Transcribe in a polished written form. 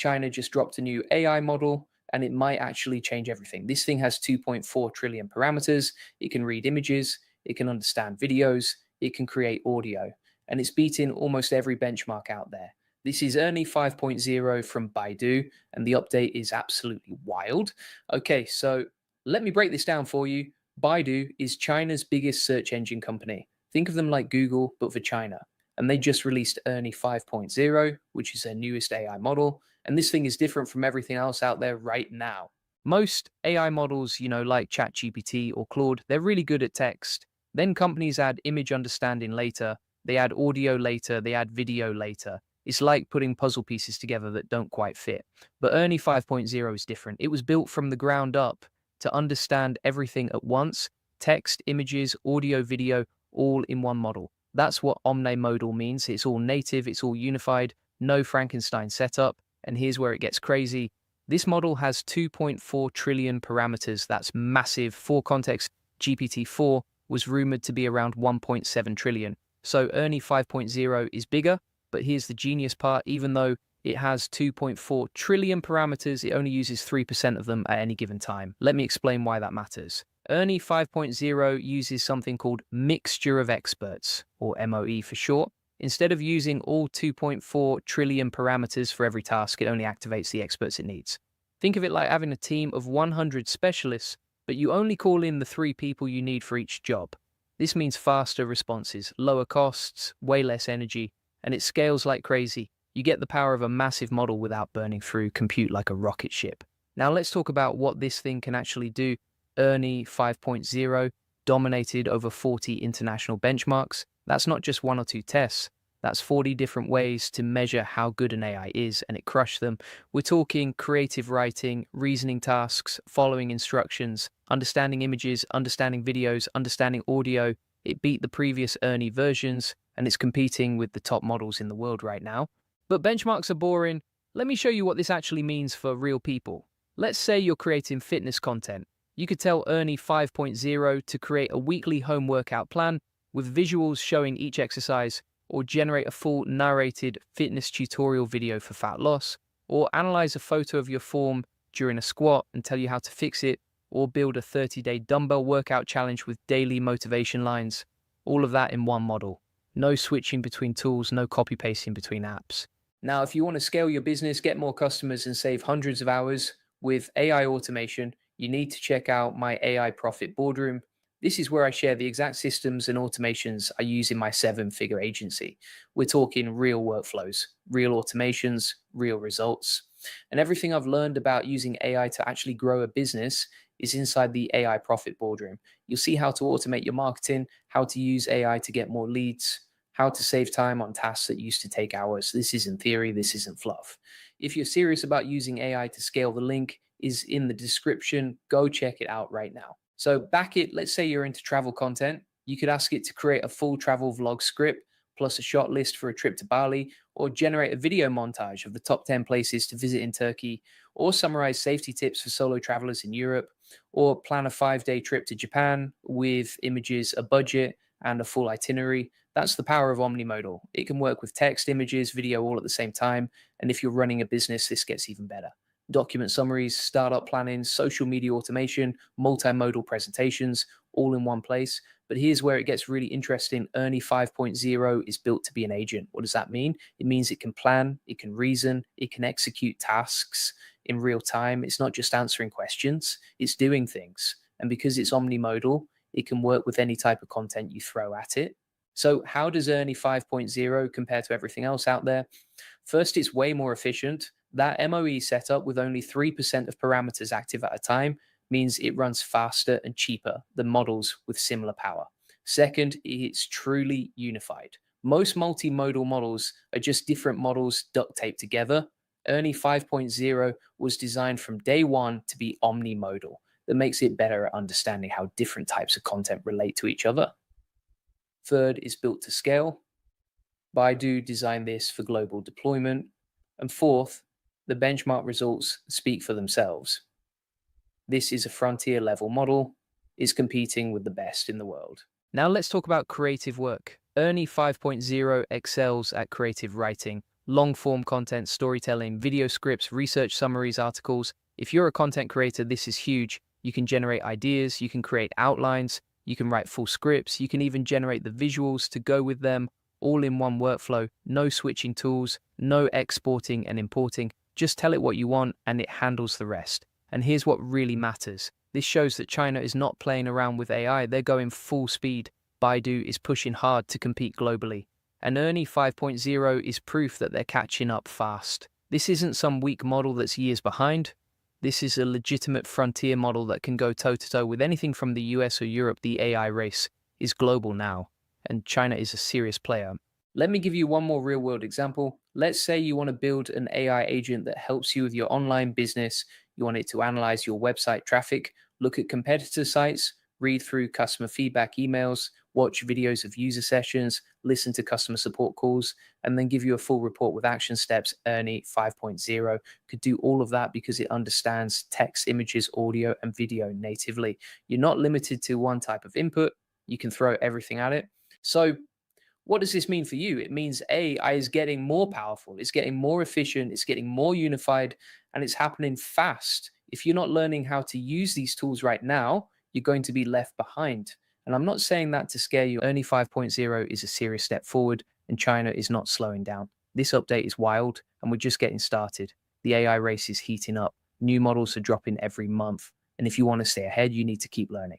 China just dropped a new AI model and it might actually change everything. This thing has 2.4 trillion parameters. It can read images, it can understand videos, it can create audio, and it's beating almost every benchmark out there. This is Ernie 5.0 from Baidu, and the update is absolutely wild. Okay, so let me break this down for you. Baidu is China's biggest search engine company. Think of them like Google, but for China. And they just released Ernie 5.0, which is their newest AI model. And this thing is different from everything else out there right now. Most AI models, like ChatGPT or Claude, they're really good at text. Then companies add image understanding later, they add audio later, they add video later. It's like putting puzzle pieces together that don't quite fit. But Ernie 5.0 is different. It was built from the ground up to understand everything at once: text, images, audio, video, all in one model. That's what omni-modal means. It's all native, it's all unified, no Frankenstein setup. And here's where it gets crazy. This model has 2.4 trillion parameters. That's massive. For context, GPT-4 was rumored to be around 1.7 trillion. So Ernie 5.0 is bigger, but here's the genius part. Even though it has 2.4 trillion parameters, it only uses 3% of them at any given time. Let me explain why that matters. Ernie 5.0 uses something called mixture of experts, or MOE for short. Instead of using all 2.4 trillion parameters for every task, it only activates the experts it needs. Think of it like having a team of 100 specialists, but you only call in the 3 people you need for each job. This means faster responses, lower costs, way less energy, and it scales like crazy. You get the power of a massive model without burning through compute like a rocket ship. Now let's talk about what this thing can actually do. Ernie 5.0 dominated over 40 international benchmarks. That's not just 1 or 2 tests. That's 40 different ways to measure how good an AI is, and it crushed them. We're talking creative writing, reasoning tasks, following instructions, understanding images, understanding videos, understanding audio. It beat the previous Ernie versions, and it's competing with the top models in the world right now. But benchmarks are boring. Let me show you what this actually means for real people. Let's say you're creating fitness content. You could tell Ernie 5.0 to create a weekly home workout plan with visuals showing each exercise, or generate a full narrated fitness tutorial video for fat loss, or analyze a photo of your form during a squat and tell you how to fix it, or build a 30-day dumbbell workout challenge with daily motivation lines. All of that in one model. No switching between tools, no copy-pasting between apps. Now, if you want to scale your business, get more customers, and save hundreds of hours with AI automation, you need to check out my AI Profit Boardroom. This is where I share the exact systems and automations I use in my 7-figure agency. We're talking real workflows, real automations, real results. And everything I've learned about using AI to actually grow a business is inside the AI Profit Boardroom. You'll see how to automate your marketing, how to use AI to get more leads, how to save time on tasks that used to take hours. This isn't theory, this isn't fluff. If you're serious about using AI to scale, the link is in the description. Go check it out right now. So back it, let's say you're into travel content. You could ask it to create a full travel vlog script, plus a shot list for a trip to Bali, or generate a video montage of the top 10 places to visit in Turkey, or summarize safety tips for solo travelers in Europe, or plan a 5-day trip to Japan with images, a budget, and a full itinerary. That's the power of Omni-modal. It can work with text, images, video all at the same time. And if you're running a business, this gets even better. Document summaries, startup planning, social media automation, multimodal presentations, all in one place. But here's where it gets really interesting. Ernie 5.0 is built to be an agent. What does that mean? It means it can plan, it can reason, it can execute tasks in real time. It's not just answering questions, it's doing things. And because it's omni-modal, it can work with any type of content you throw at it. So how does Ernie 5.0 compare to everything else out there? First, it's way more efficient. That MOE setup with only 3% of parameters active at a time means it runs faster and cheaper than models with similar power. Second, it's truly unified. Most multimodal models are just different models duct taped together. Ernie 5.0 was designed from day one to be omni-modal. That makes it better at understanding how different types of content relate to each other. Third, is built to scale. Baidu designed this for global deployment. And fourth, the benchmark results speak for themselves. This is a frontier level model, is competing with the best in the world. Now let's talk about creative work. Ernie 5.0 excels at creative writing. long form content, storytelling, video scripts, research summaries, articles. If you're a content creator, this is huge. You can generate ideas, you can create outlines, you can write full scripts, you can even generate the visuals to go with them, all in one workflow. No switching tools, no exporting and importing. Just tell it what you want and it handles the rest. And here's what really matters. This shows that China is not playing around with AI, they're going full speed. Baidu is pushing hard to compete globally. And Ernie 5.0 is proof that they're catching up fast. This isn't some weak model that's years behind. This is a legitimate frontier model that can go toe-to-toe with anything from the US or Europe. The AI race is global now, and China is a serious player. Let me give you one more real-world example. Let's say you want to build an AI agent that helps you with your online business. You want it to analyze your website traffic, look at competitor sites, read through customer feedback emails, watch videos of user sessions, listen to customer support calls, and then give you a full report with action steps. Ernie 5.0 could do all of that because it understands text, images, audio, and video natively. You're not limited to one type of input. You can throw everything at it. So what does this mean for you? It means AI is getting more powerful, it's getting more efficient, it's getting more unified, and it's happening fast. If you're not learning how to use these tools right now, you're going to be left behind. And I'm not saying that to scare you. Ernie 5.0 is a serious step forward, and China is not slowing down. This update is wild, and we're just getting started. The AI race is heating up. New models are dropping every month. And if you want to stay ahead, you need to keep learning.